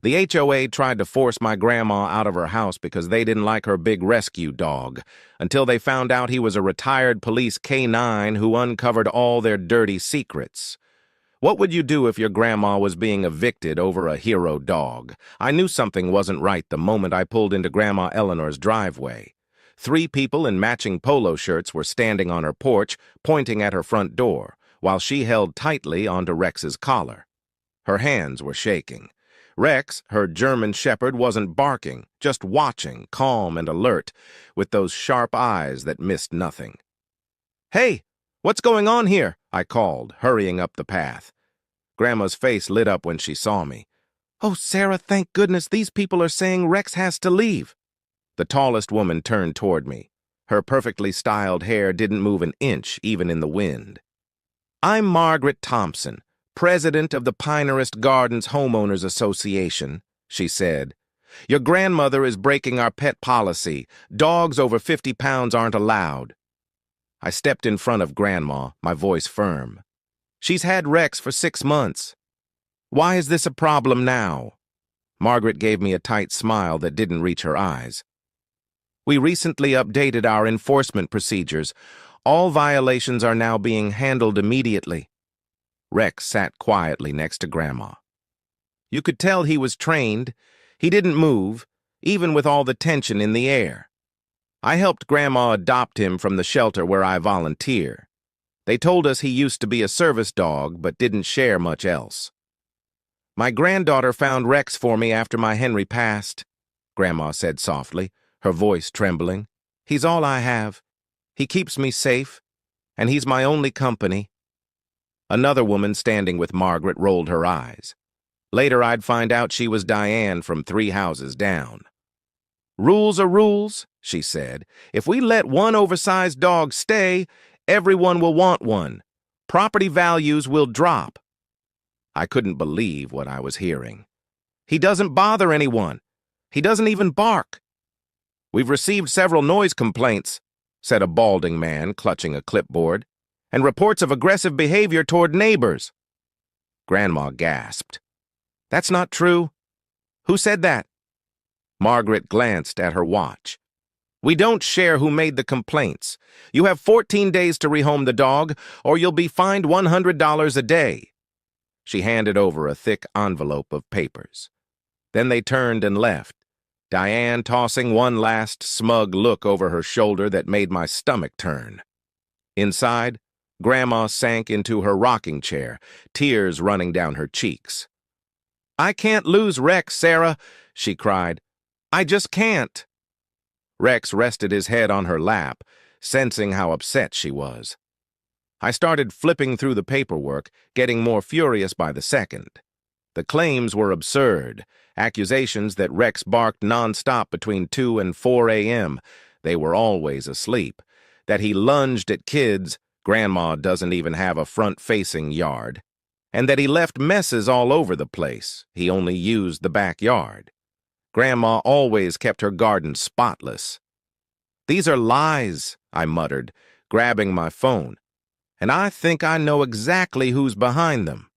The HOA tried to force my grandma out of her house because they didn't like her big rescue dog, until they found out he was a retired police K-9 who uncovered all their dirty secrets. What would you do if your grandma was being evicted over a hero dog? I knew something wasn't right the moment I pulled into Grandma Eleanor's driveway. 3 people in matching polo shirts were standing on her porch, pointing at her front door, while she held tightly onto Rex's collar. Her hands were shaking. Rex, her German shepherd, wasn't barking, just watching, calm and alert, with those sharp eyes that missed nothing. "Hey, what's going on here?" I called, hurrying up the path. Grandma's face lit up when she saw me. "Oh, Sarah, thank goodness these people are saying Rex has to leave." The tallest woman turned toward me. Her perfectly styled hair didn't move an inch, even in the wind. "I'm Margaret Thompson, president of the Pinehurst Gardens Homeowners Association," she said. "Your grandmother is breaking our pet policy. Dogs over 50 pounds aren't allowed." I stepped in front of Grandma, my voice firm. "She's had Rex for 6 months. Why is this a problem now?" Margaret gave me a tight smile that didn't reach her eyes. "We recently updated our enforcement procedures. All violations are now being handled immediately." Rex sat quietly next to Grandma. You could tell he was trained. He didn't move, even with all the tension in the air. I helped Grandma adopt him from the shelter where I volunteer. They told us he used to be a service dog, but didn't share much else. "My granddaughter found Rex for me after my Henry passed," Grandma said softly, her voice trembling. "He's all I have. He keeps me safe, and he's my only company." Another woman standing with Margaret rolled her eyes. Later I'd find out she was Diane from 3 houses down. "Rules are rules," she said. "If we let one oversized dog stay, everyone will want one. Property values will drop." I couldn't believe what I was hearing. "He doesn't bother anyone. He doesn't even bark." "We've received several noise complaints," said a balding man clutching a clipboard, "and reports of aggressive behavior toward neighbors." Grandma gasped. "That's not true. Who said that?" Margaret glanced at her watch. "We don't share who made the complaints. You have 14 days to rehome the dog, or you'll be fined $100 a day." She handed over a thick envelope of papers. Then they turned and left, Diane tossing one last smug look over her shoulder that made my stomach turn. Inside, Grandma sank into her rocking chair, tears running down her cheeks. "I can't lose Rex, Sarah," she cried. "I just can't." Rex rested his head on her lap, sensing how upset she was. I started flipping through the paperwork, getting more furious by the second. The claims were absurd, accusations that Rex barked nonstop between 2 and 4 a.m. They were always asleep. That he lunged at kids, Grandma doesn't even have a front-facing yard. And that he left messes all over the place. He only used the backyard. Grandma always kept her garden spotless. "These are lies," I muttered, grabbing my phone. "And I think I know exactly who's behind them."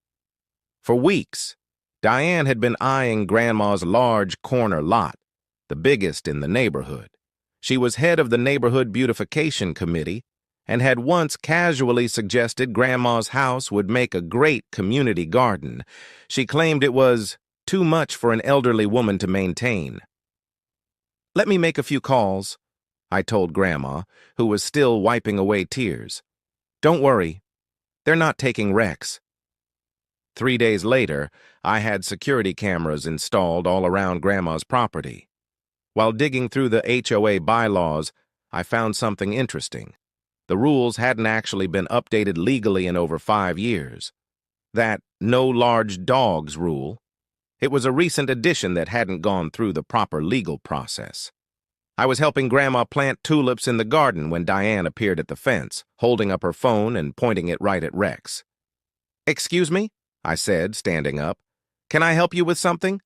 For weeks, Diane had been eyeing Grandma's large corner lot, the biggest in the neighborhood. She was head of the Neighborhood Beautification Committee and had once casually suggested Grandma's house would make a great community garden. She claimed it was too much for an elderly woman to maintain. "Let me make a few calls," I told Grandma, who was still wiping away tears. "Don't worry, they're not taking Rex." 3 days later, I had security cameras installed all around Grandma's property. While digging through the HOA bylaws, I found something interesting. The rules hadn't actually been updated legally in over 5 years. That "no large dogs" rule. It was a recent addition that hadn't gone through the proper legal process. I was helping Grandma plant tulips in the garden when Diane appeared at the fence, holding up her phone and pointing it right at Rex. "Excuse me?" I said, standing up. "Can I help you with something?"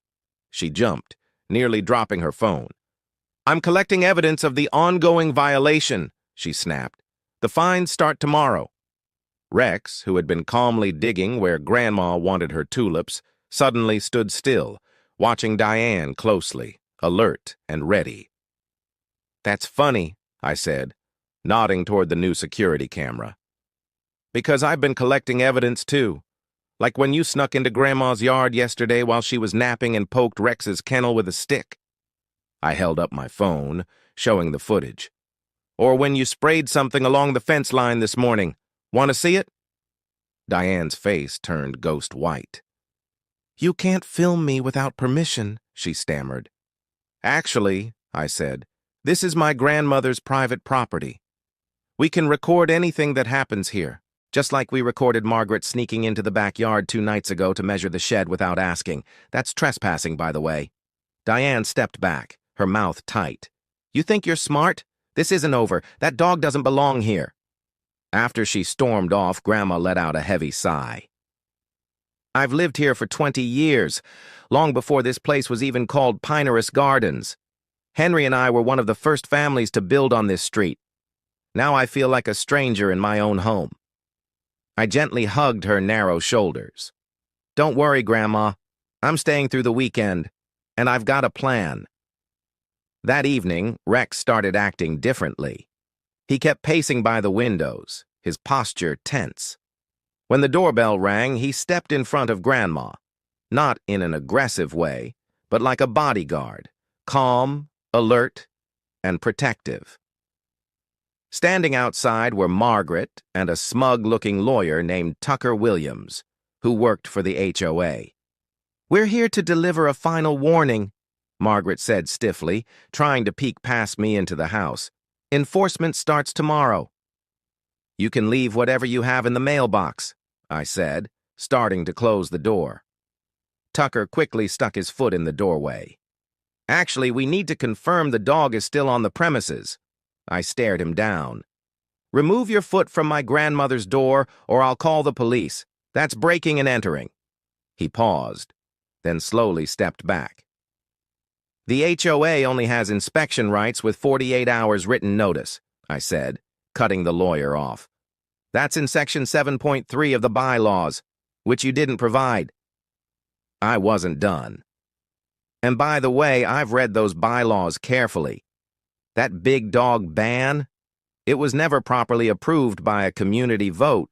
She jumped, nearly dropping her phone. "I'm collecting evidence of the ongoing violation," she snapped. "The fines start tomorrow." Rex, who had been calmly digging where Grandma wanted her tulips, suddenly stood still, watching Diane closely, alert and ready. "That's funny," I said, nodding toward the new security camera. "Because I've been collecting evidence too. Like when you snuck into Grandma's yard yesterday while she was napping and poked Rex's kennel with a stick." I held up my phone, showing the footage. "Or when you sprayed something along the fence line this morning. Want to see it?" Diane's face turned ghost white. "You can't film me without permission," she stammered. "Actually," I said, "this is my grandmother's private property. We can record anything that happens here, just like we recorded Margaret sneaking into the backyard 2 nights ago to measure the shed without asking. That's trespassing, by the way." Diane stepped back, her mouth tight. "You think you're smart? This isn't over. That dog doesn't belong here." After she stormed off, Grandma let out a heavy sigh. "I've lived here for 20 years, long before this place was even called Pinehurst Gardens. Henry and I were one of the first families to build on this street. Now I feel like a stranger in my own home." I gently hugged her narrow shoulders. "Don't worry, Grandma. I'm staying through the weekend, and I've got a plan." That evening, Rex started acting differently. He kept pacing by the windows, his posture tense. When the doorbell rang, he stepped in front of Grandma, not in an aggressive way, but like a bodyguard, calm, alert, and protective. Standing outside were Margaret and a smug-looking lawyer named Tucker Williams, who worked for the HOA. "We're here to deliver a final warning," Margaret said stiffly, trying to peek past me into the house. "Enforcement starts tomorrow." "You can leave whatever you have in the mailbox," I said, starting to close the door. Tucker quickly stuck his foot in the doorway. "Actually, we need to confirm the dog is still on the premises." I stared him down. "Remove your foot from my grandmother's door, or I'll call the police. That's breaking and entering." He paused, then slowly stepped back. "The HOA only has inspection rights with 48 hours written notice," I said, cutting the lawyer off. "That's in Section 7.3 of the bylaws, which you didn't provide." I wasn't done. "And by the way, I've read those bylaws carefully. That big dog ban? It was never properly approved by a community vote."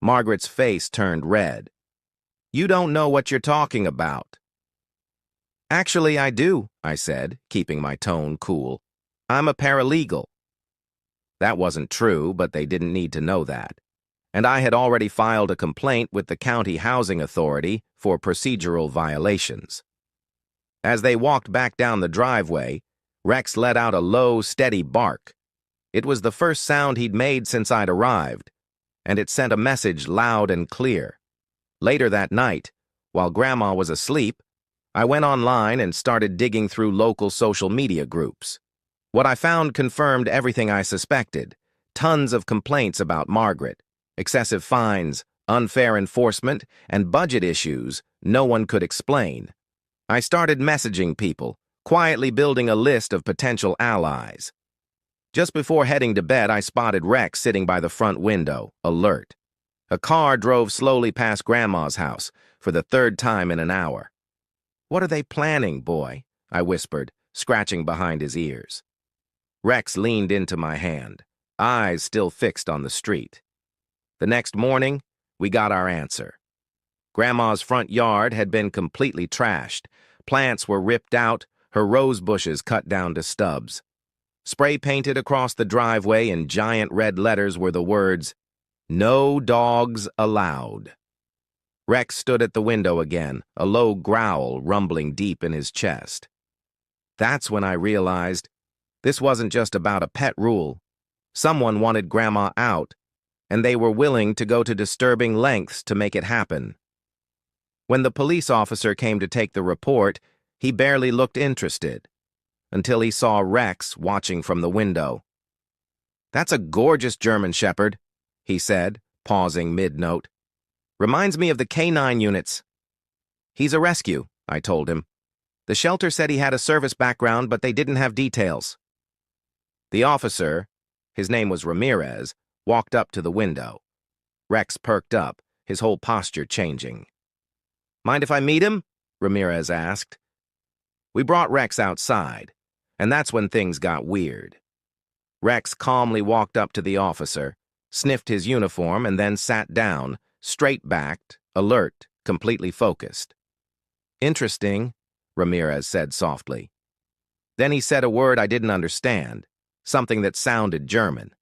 Margaret's face turned red. "You don't know what you're talking about." "Actually, I do," I said, keeping my tone cool. "I'm a paralegal." That wasn't true, but they didn't need to know that. And I had already filed a complaint with the County Housing Authority for procedural violations. As they walked back down the driveway, Rex let out a low, steady bark. It was the first sound he'd made since I'd arrived, and it sent a message loud and clear. Later that night, while Grandma was asleep, I went online and started digging through local social media groups. What I found confirmed everything I suspected. Tons of complaints about Margaret, excessive fines, unfair enforcement, and budget issues no one could explain. I started messaging people, quietly building a list of potential allies. Just before heading to bed, I spotted Rex sitting by the front window, alert. A car drove slowly past Grandma's house for the 3rd time in an hour. "What are they planning, boy?" I whispered, scratching behind his ears. Rex leaned into my hand, eyes still fixed on the street. The next morning, we got our answer. Grandma's front yard had been completely trashed. Plants were ripped out, her rose bushes cut down to stubs. Spray painted across the driveway in giant red letters were the words, "No dogs allowed." Rex stood at the window again, a low growl rumbling deep in his chest. That's when I realized this wasn't just about a pet rule. Someone wanted Grandma out, and they were willing to go to disturbing lengths to make it happen. When the police officer came to take the report, he barely looked interested, until he saw Rex watching from the window. "That's a gorgeous German Shepherd," he said, pausing mid-note. "Reminds me of the K9 units." "He's a rescue," I told him. "The shelter said he had a service background, but they didn't have details." The officer, his name was Ramirez, walked up to the window. Rex perked up, his whole posture changing. "Mind if I meet him?" Ramirez asked. We brought Rex outside, and that's when things got weird. Rex calmly walked up to the officer, sniffed his uniform, and then sat down, straight-backed, alert, completely focused. Interesting, Ramirez said softly. Then he said a word I didn't understand, something that sounded German.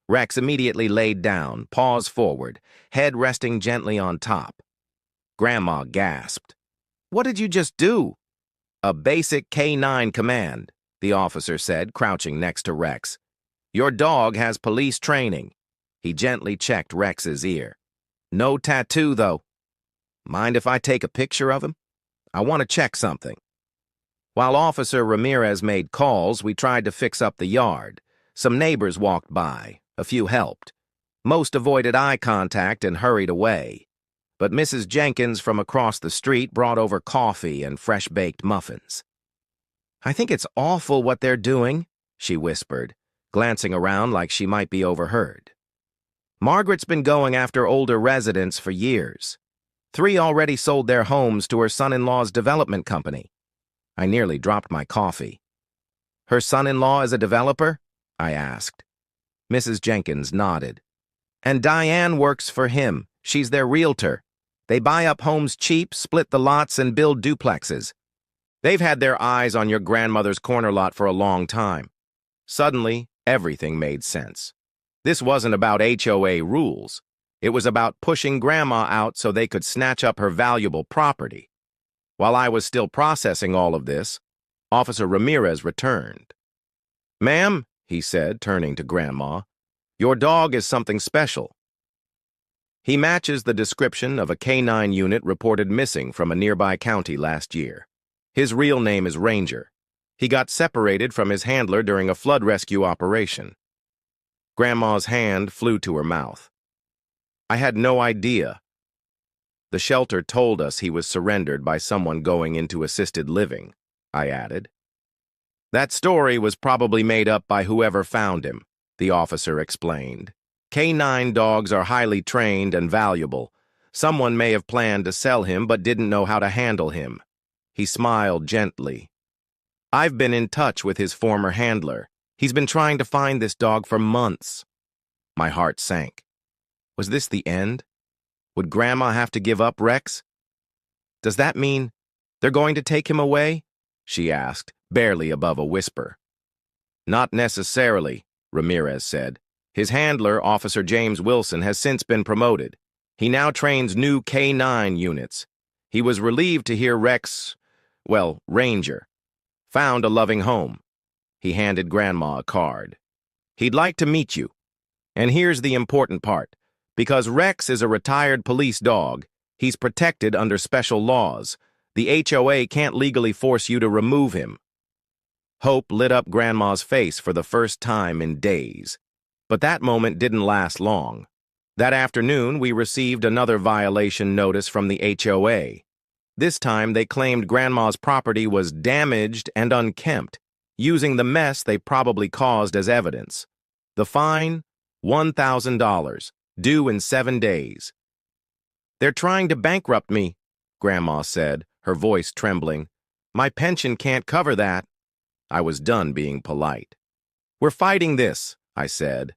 Rex immediately laid down, paws forward, head resting gently on top. Grandma gasped. What did you just do? A basic K9 command, the officer said, crouching next to Rex. Your dog has police training. He gently checked Rex's ear. No tattoo, though. Mind if I take a picture of him? I want to check something. While Officer Ramirez made calls, we tried to fix up the yard. Some neighbors walked by. A few helped. Most avoided eye contact and hurried away. But Mrs. Jenkins from across the street brought over coffee and fresh-baked muffins. I think it's awful what they're doing, she whispered, glancing around like she might be overheard. Margaret's been going after older residents for years. 3 already sold their homes to her son-in-law's development company. I nearly dropped my coffee. Her son-in-law is a developer? I asked. Mrs. Jenkins nodded. And Diane works for him. She's their realtor. They buy up homes cheap, split the lots, and build duplexes. They've had their eyes on your grandmother's corner lot for a long time. Suddenly, everything made sense. This wasn't about HOA rules. It was about pushing Grandma out so they could snatch up her valuable property. While I was still processing all of this, Officer Ramirez returned. Ma'am, he said, turning to Grandma, your dog is something special. He matches the description of a K9 unit reported missing from a nearby county last year. His real name is Ranger. He got separated from his handler during a flood rescue operation. Grandma's hand flew to her mouth. I had no idea. The shelter told us he was surrendered by someone going into assisted living, I added. That story was probably made up by whoever found him, the officer explained. K9 dogs are highly trained and valuable. Someone may have planned to sell him but didn't know how to handle him. He smiled gently. I've been in touch with his former handler. He's been trying to find this dog for months. My heart sank. Was this the end? Would Grandma have to give up Rex? Does that mean they're going to take him away? She asked, barely above a whisper. Not necessarily, Ramirez said. His handler, Officer James Wilson, has since been promoted. He now trains new K9 units. He was relieved to hear Rex, Ranger, found a loving home. He handed Grandma a card. He'd like to meet you. And here's the important part. Because Rex is a retired police dog, he's protected under special laws. The HOA can't legally force you to remove him. Hope lit up Grandma's face for the first time in days. But that moment didn't last long. That afternoon, we received another violation notice from the HOA. This time, they claimed Grandma's property was damaged and unkempt, using the mess they probably caused as evidence. The fine? $1,000, due in 7 days. They're trying to bankrupt me, Grandma said, her voice trembling. My pension can't cover that. I was done being polite. We're fighting this, I said.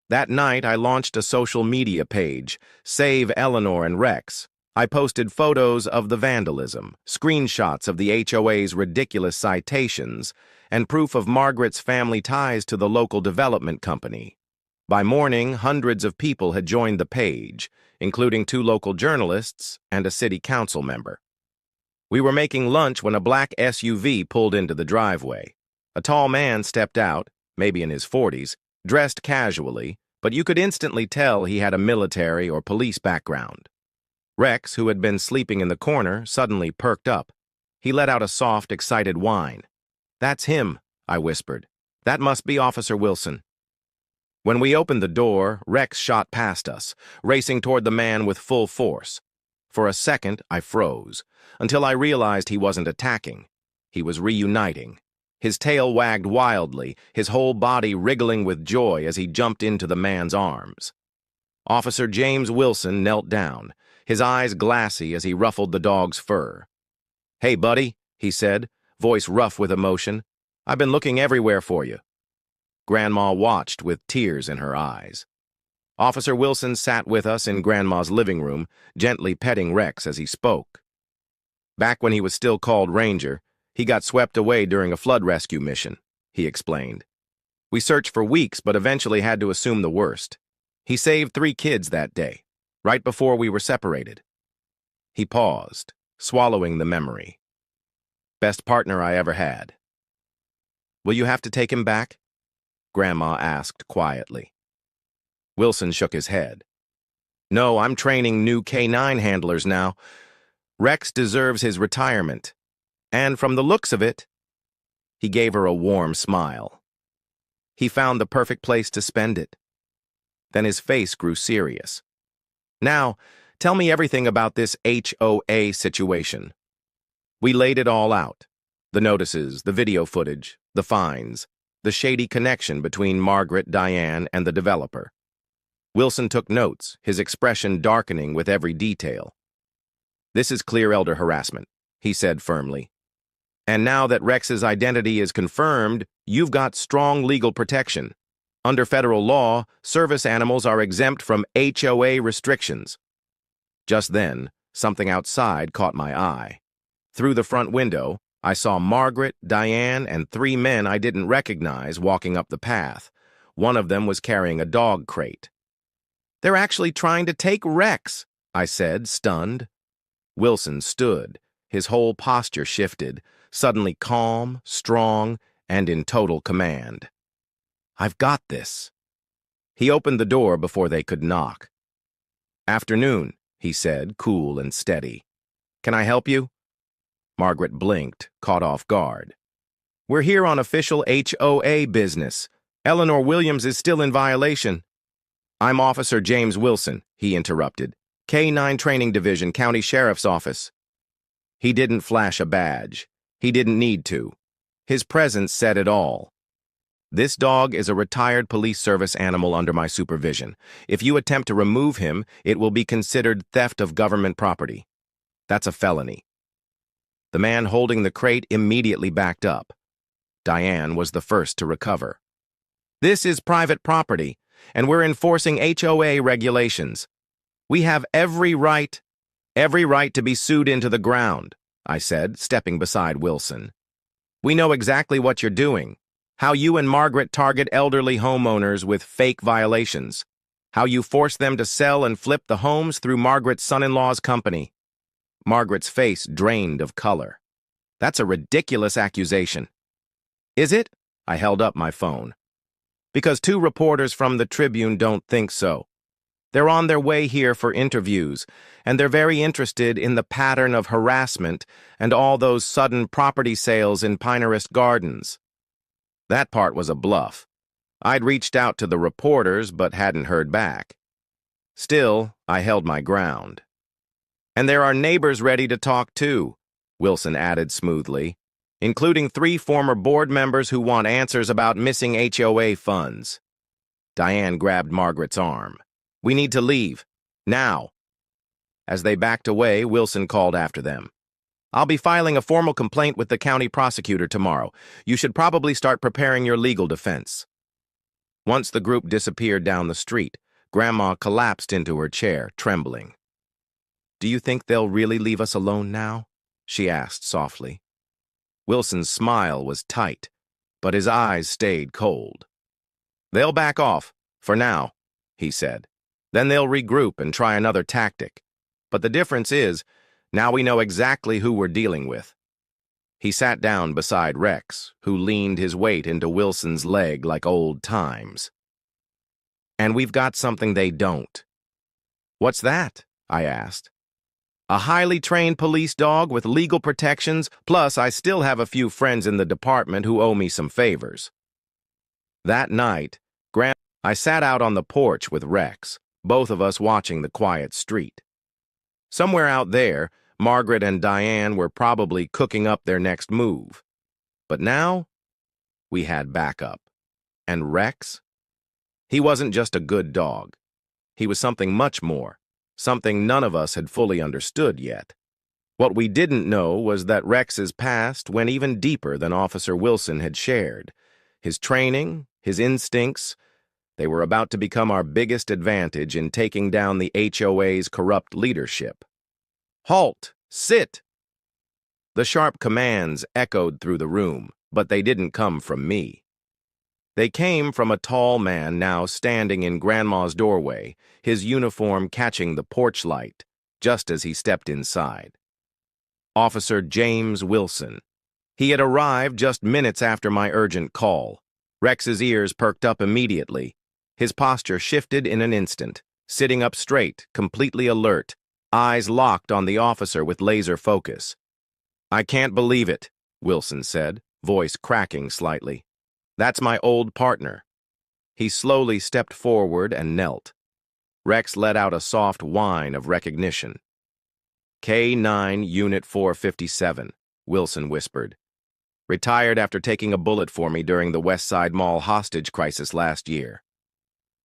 That night, I launched a social media page, Save Eleanor and Rex. I posted photos of the vandalism, screenshots of the HOA's ridiculous citations, and proof of Margaret's family ties to the local development company. By morning, hundreds of people had joined the page, including 2 local journalists and a city council member. We were making lunch when a black SUV pulled into the driveway. A tall man stepped out, maybe in his 40s, dressed casually, but you could instantly tell he had a military or police background. Rex, who had been sleeping in the corner, suddenly perked up. He let out a soft, excited whine. That's him, I whispered. That must be Officer Wilson. When we opened the door, Rex shot past us, racing toward the man with full force. For a second, I froze, until I realized he wasn't attacking. He was reuniting. His tail wagged wildly, his whole body wriggling with joy as he jumped into the man's arms. Officer James Wilson knelt down, his eyes glassy as he ruffled the dog's fur. "Hey, buddy," he said, voice rough with emotion. "I've been looking everywhere for you." Grandma watched with tears in her eyes. Officer Wilson sat with us in Grandma's living room, gently petting Rex as he spoke. "Back when he was still called Ranger, he got swept away during a flood rescue mission," he explained. "We searched for weeks, but eventually had to assume the worst. He saved 3 kids that day, right before we were separated." He paused, swallowing the memory. "Best partner I ever had." "Will you have to take him back?" Grandma asked quietly. Wilson shook his head. "No, I'm training new K9 handlers now. Rex deserves his retirement. And from the looks of it," he gave her a warm smile, "he found the perfect place to spend it." Then his face grew serious. "Now, tell me everything about this HOA situation." We laid it all out. The notices, the video footage, the fines, the shady connection between Margaret, Diane, and the developer. Wilson took notes, his expression darkening with every detail. "This is clear elder harassment," he said firmly. "And now that Rex's identity is confirmed, you've got strong legal protection. Under federal law, service animals are exempt from HOA restrictions." Just then, something outside caught my eye. Through the front window, I saw Margaret, Diane, and 3 men I didn't recognize walking up the path. One of them was carrying a dog crate. "They're actually trying to take Rex," I said, stunned. Wilson stood, his whole posture shifted, suddenly calm, strong, and in total command. "I've got this." He opened the door before they could knock. "Afternoon," he said, cool and steady. "Can I help you?" Margaret blinked, caught off guard. "We're here on official HOA business. Eleanor Williams is still in violation." "I'm Officer James Wilson," he interrupted. "K9 Training Division, County Sheriff's Office." He didn't flash a badge. He didn't need to. His presence said it all. "This dog is a retired police service animal under my supervision. If you attempt to remove him, it will be considered theft of government property. That's a felony." The man holding the crate immediately backed up. Diane was the first to recover. "This is private property, and we're enforcing HOA regulations. We have every right to be sued into the ground," I said, stepping beside Wilson. "We know exactly what you're doing, how you and Margaret target elderly homeowners with fake violations, how you force them to sell and flip the homes through Margaret's son-in-law's company." Margaret's face drained of color. "That's a ridiculous accusation." "Is it?" I held up my phone. "Because 2 reporters from the Tribune don't think so. They're on their way here for interviews, and they're very interested in the pattern of harassment and all those sudden property sales in Pinehurst Gardens." That part was a bluff. I'd reached out to the reporters but hadn't heard back. Still, I held my ground. "And there are neighbors ready to talk too," Wilson added smoothly, "including 3 former board members who want answers about missing HOA funds." Diane grabbed Margaret's arm. "We need to leave. Now." As they backed away, Wilson called after them. "I'll be filing a formal complaint with the county prosecutor tomorrow. You should probably start preparing your legal defense." Once the group disappeared down the street, Grandma collapsed into her chair, trembling. "Do you think they'll really leave us alone now?" she asked softly. Wilson's smile was tight, but his eyes stayed cold. "They'll back off, for now," he said. "Then they'll regroup and try another tactic. But the difference is, now we know exactly who we're dealing with." He sat down beside Rex, who leaned his weight into Wilson's leg like old times. "And we've got something they don't." "What's that?" I asked. "A highly trained police dog with legal protections, plus I still have a few friends in the department who owe me some favors." That night, I sat out on the porch with Rex, both of us watching the quiet street. Somewhere out there, Margaret and Diane were probably cooking up their next move. But now, we had backup. And Rex? He wasn't just a good dog. He was something much more, something none of us had fully understood yet. What we didn't know was that Rex's past went even deeper than Officer Wilson had shared. His training, his instincts, they were about to become our biggest advantage in taking down the HOA's corrupt leadership. "Halt! Sit!" The sharp commands echoed through the room, but they didn't come from me. They came from a tall man now standing in Grandma's doorway, his uniform catching the porch light, just as he stepped inside. Officer James Wilson. He had arrived just minutes after my urgent call. Rex's ears perked up immediately. His posture shifted in an instant, sitting up straight, completely alert, eyes locked on the officer with laser focus. "I can't believe it," Wilson said, voice cracking slightly. "That's my old partner." He slowly stepped forward and knelt. Rex let out a soft whine of recognition. "K9 Unit 457, Wilson whispered. "Retired after taking a bullet for me during the West Side Mall hostage crisis last year."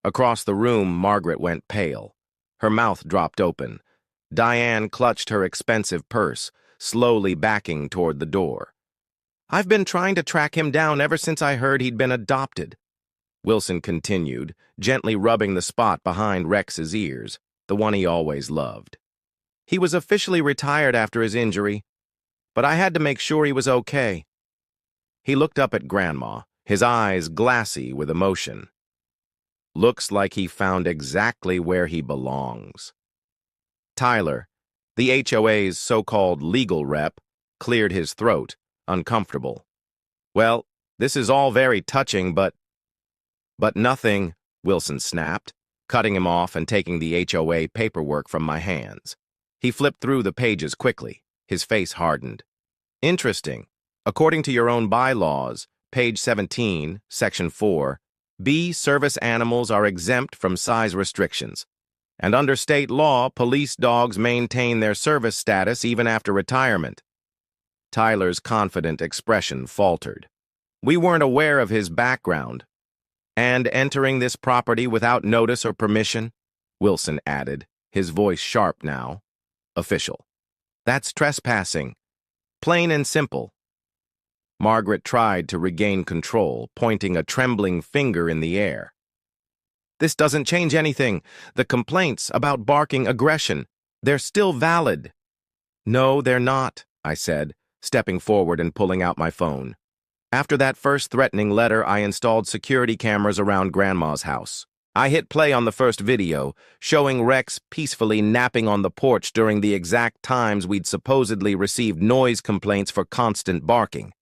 Across the room, Margaret went pale. Her mouth dropped open. Diane clutched her expensive purse, slowly backing toward the door. "I've been trying to track him down ever since I heard he'd been adopted," Wilson continued, gently rubbing the spot behind Rex's ears, the one he always loved. "He was officially retired after his injury, but I had to make sure he was okay." He looked up at Grandma, his eyes glassy with emotion. "Looks like he found exactly where he belongs." Tyler, the HOA's so-called legal rep, cleared his throat, uncomfortable. "Well, this is all very touching, but nothing," Wilson snapped, cutting him off and taking the HOA paperwork from my hands. He flipped through the pages quickly, his face hardened. "Interesting. According to your own bylaws, page 17, section 4, B service animals are exempt from size restrictions. And under state law, police dogs maintain their service status even after retirement." Tyler's confident expression faltered. "We weren't aware of his background. And entering this property without notice or permission," Wilson added, his voice sharp now. "Official. That's trespassing. Plain and simple." Margaret tried to regain control, pointing a trembling finger in the air. "This doesn't change anything. The complaints about barking aggression, they're still valid." "No, they're not," I said, stepping forward and pulling out my phone. "After that first threatening letter, I installed security cameras around Grandma's house. I hit play on the first video, showing Rex peacefully napping on the porch during the exact times we'd supposedly received noise complaints for constant barking."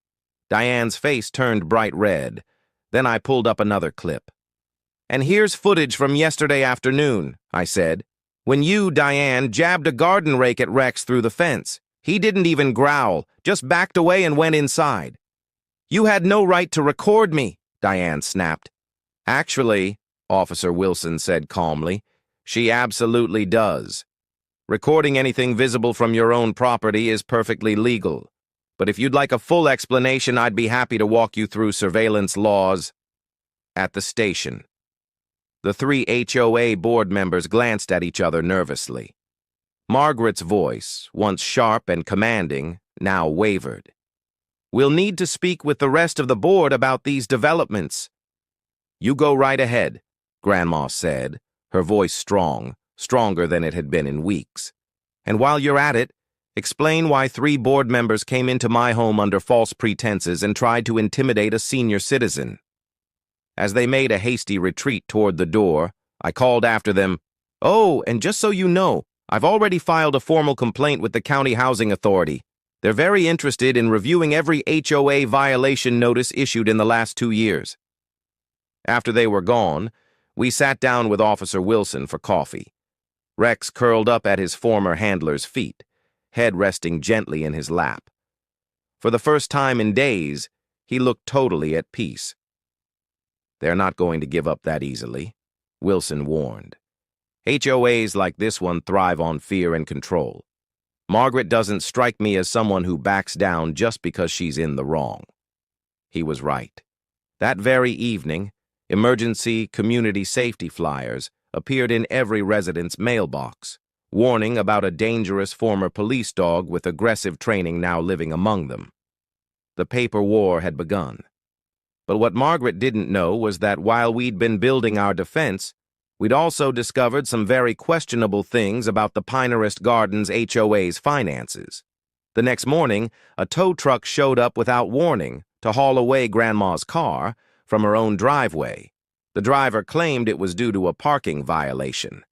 Diane's face turned bright red. Then I pulled up another clip. "And here's footage from yesterday afternoon," I said, "when you, Diane, jabbed a garden rake at Rex through the fence. He didn't even growl, just backed away and went inside." "You had no right to record me," Diane snapped. "Actually," Officer Wilson said calmly, "she absolutely does. Recording anything visible from your own property is perfectly legal. But if you'd like a full explanation, I'd be happy to walk you through surveillance laws." At the station, the 3 HOA board members glanced at each other nervously. Margaret's voice, once sharp and commanding, now wavered. "We'll need to speak with the rest of the board about these developments." "You go right ahead," Grandma said, her voice strong, stronger than it had been in weeks. "And while you're at it, explain why 3 board members came into my home under false pretenses and tried to intimidate a senior citizen." As they made a hasty retreat toward the door, I called after them, "Oh, and just so you know, I've already filed a formal complaint with the County Housing Authority. They're very interested in reviewing every HOA violation notice issued in the last 2 years." After they were gone, we sat down with Officer Wilson for coffee. Rex curled up at his former handler's feet, head resting gently in his lap. For the first time in days, he looked totally at peace. "They're not going to give up that easily," Wilson warned. "HOAs like this one thrive on fear and control. Margaret doesn't strike me as someone who backs down just because she's in the wrong." He was right. That very evening, emergency community safety flyers appeared in every resident's mailbox. warning about a dangerous former police dog with aggressive training now living among them. The paper war had begun. But what Margaret didn't know was that while we'd been building our defense, we'd also discovered some very questionable things about the Pinerist Gardens HOA's finances. The next morning, a tow truck showed up without warning to haul away Grandma's car from her own driveway. The driver claimed it was due to a parking violation.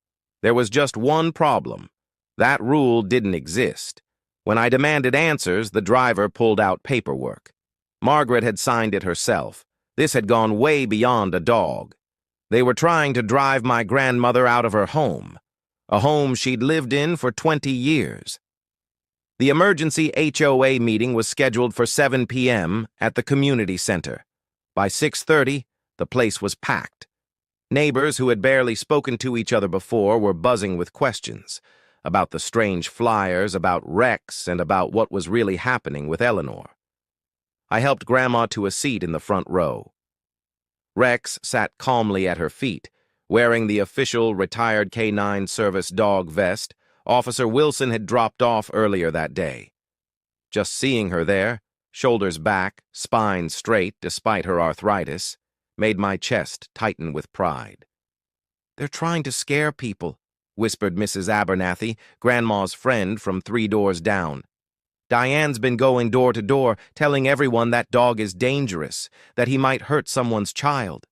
There was just one problem. That rule didn't exist. When I demanded answers, the driver pulled out paperwork. Margaret had signed it herself. This had gone way beyond a dog. They were trying to drive my grandmother out of her home, a home she'd lived in for 20 years. The emergency HOA meeting was scheduled for 7 p.m. at the community center. By 6:30, the place was packed. Neighbors who had barely spoken to each other before were buzzing with questions about the strange flyers, about Rex, and about what was really happening with Eleanor. I helped Grandma to a seat in the front row. Rex sat calmly at her feet, wearing the official retired K-9 service dog vest Officer Wilson had dropped off earlier that day. Just seeing her there, shoulders back, spine straight despite her arthritis, made my chest tighten with pride. "They're trying to scare people," whispered Mrs. Abernathy, Grandma's friend from 3 doors down. "Diane's been going door to door, telling everyone that dog is dangerous, that he might hurt someone's child."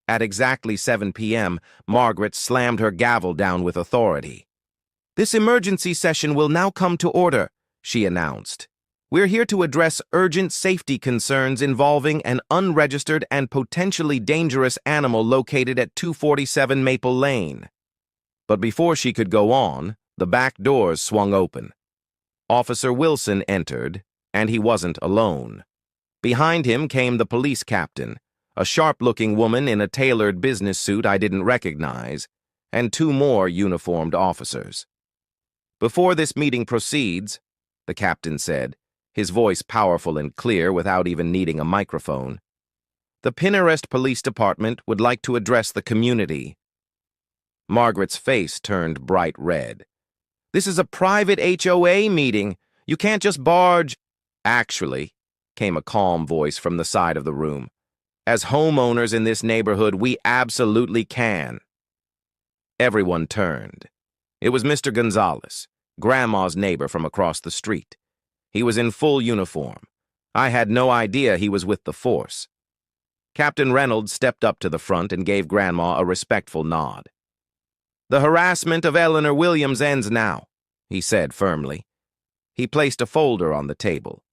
At exactly 7 p.m., Margaret slammed her gavel down with authority. "This emergency session will now come to order," she announced. "We're here to address urgent safety concerns involving an unregistered and potentially dangerous animal located at 247 Maple Lane." But before she could go on, the back doors swung open. Officer Wilson entered, and he wasn't alone. Behind him came the police captain, a sharp-looking woman in a tailored business suit I didn't recognize, and 2 more uniformed officers. "Before this meeting proceeds," the captain said, his voice powerful and clear without even needing a microphone, "the Pinerist Police Department would like to address the community." Margaret's face turned bright red. "This is a private HOA meeting. You can't just barge—" "Actually," came a calm voice from the side of the room, "as homeowners in this neighborhood, we absolutely can." Everyone turned. It was Mr. Gonzalez, Grandma's neighbor from across the street. He was in full uniform. I had no idea he was with the force. Captain Reynolds stepped up to the front and gave Grandma a respectful nod. "The harassment of Eleanor Williams ends now," he said firmly. He placed a folder on the table.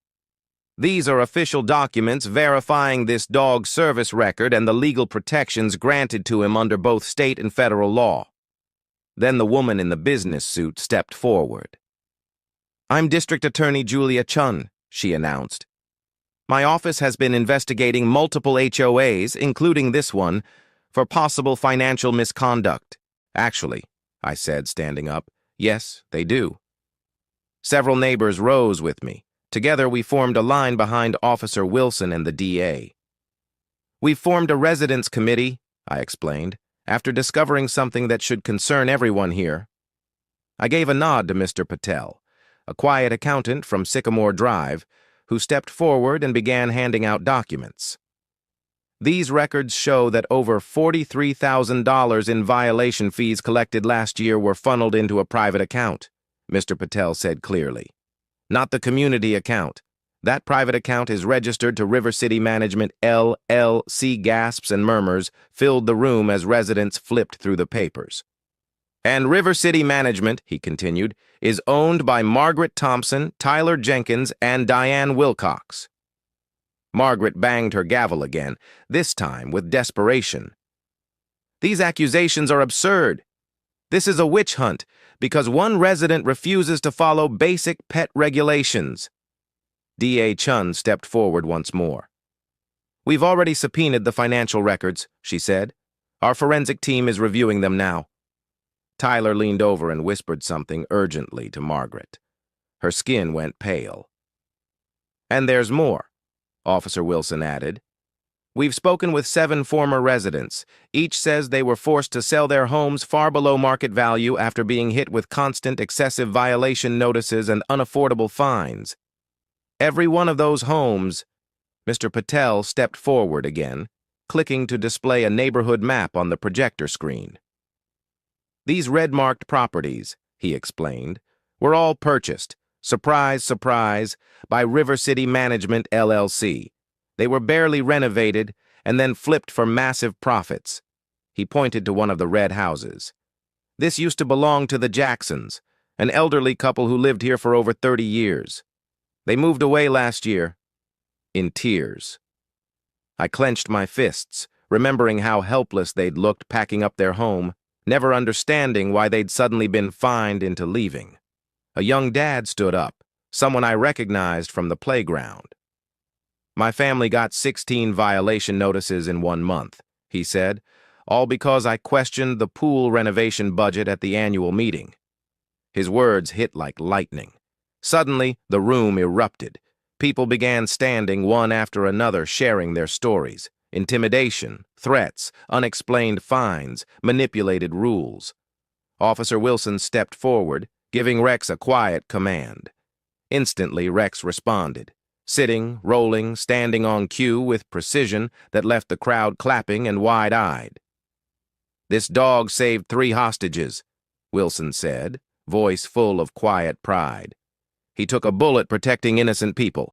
"These are official documents verifying this dog's service record and the legal protections granted to him under both state and federal law." Then the woman in the business suit stepped forward. "I'm District Attorney Julia Chun," she announced. "My office has been investigating multiple HOAs, including this one, for possible financial misconduct." "Actually," I said, standing up, "yes, they do." Several neighbors rose with me. Together we formed a line behind Officer Wilson and the DA. "We've formed a residence committee," I explained, "after discovering something that should concern everyone here." I gave a nod to Mr. Patel, a quiet accountant from Sycamore Drive, who stepped forward and began handing out documents. "These records show that over $43,000 in violation fees collected last year were funneled into a private account," Mr. Patel said clearly. "Not the community account. That private account is registered to River City Management LLC." Gasps and murmurs filled the room as residents flipped through the papers. "And River City Management," he continued, "is owned by Margaret Thompson, Tyler Jenkins, and Diane Wilcox." Margaret banged her gavel again, this time with desperation. "These accusations are absurd. This is a witch hunt because one resident refuses to follow basic pet regulations." DA Chun stepped forward once more. "We've already subpoenaed the financial records," she said. "Our forensic team is reviewing them now." Tyler leaned over and whispered something urgently to Margaret. Her skin went pale. "And there's more," Officer Wilson added. We've spoken with 7 former residents. Each says they were forced to sell their homes far below market value after being hit with constant excessive violation notices and unaffordable fines. Every one of those homes, Mr. Patel stepped forward again, clicking to display a neighborhood map on the projector screen. These red-marked properties, he explained, were all purchased, surprise, surprise, by River City Management, LLC. They were barely renovated and then flipped for massive profits. He pointed to one of the red houses. This used to belong to the Jacksons, an elderly couple who lived here for over 30 years. They moved away last year, in tears. I clenched my fists, remembering how helpless they'd looked packing up their home, never understanding why they'd suddenly been fined into leaving. A young dad stood up, someone I recognized from the playground. My family got 16 violation notices in 1 month, he said, all because I questioned the pool renovation budget at the annual meeting. His words hit like lightning. Suddenly, the room erupted. People began standing one after another, sharing their stories. Intimidation, threats, unexplained fines, manipulated rules. Officer Wilson stepped forward, giving Rex a quiet command. Instantly, Rex responded, sitting, rolling, standing on cue with precision that left the crowd clapping and wide-eyed. "This dog saved 3 hostages," Wilson said, voice full of quiet pride. "He took a bullet protecting innocent people.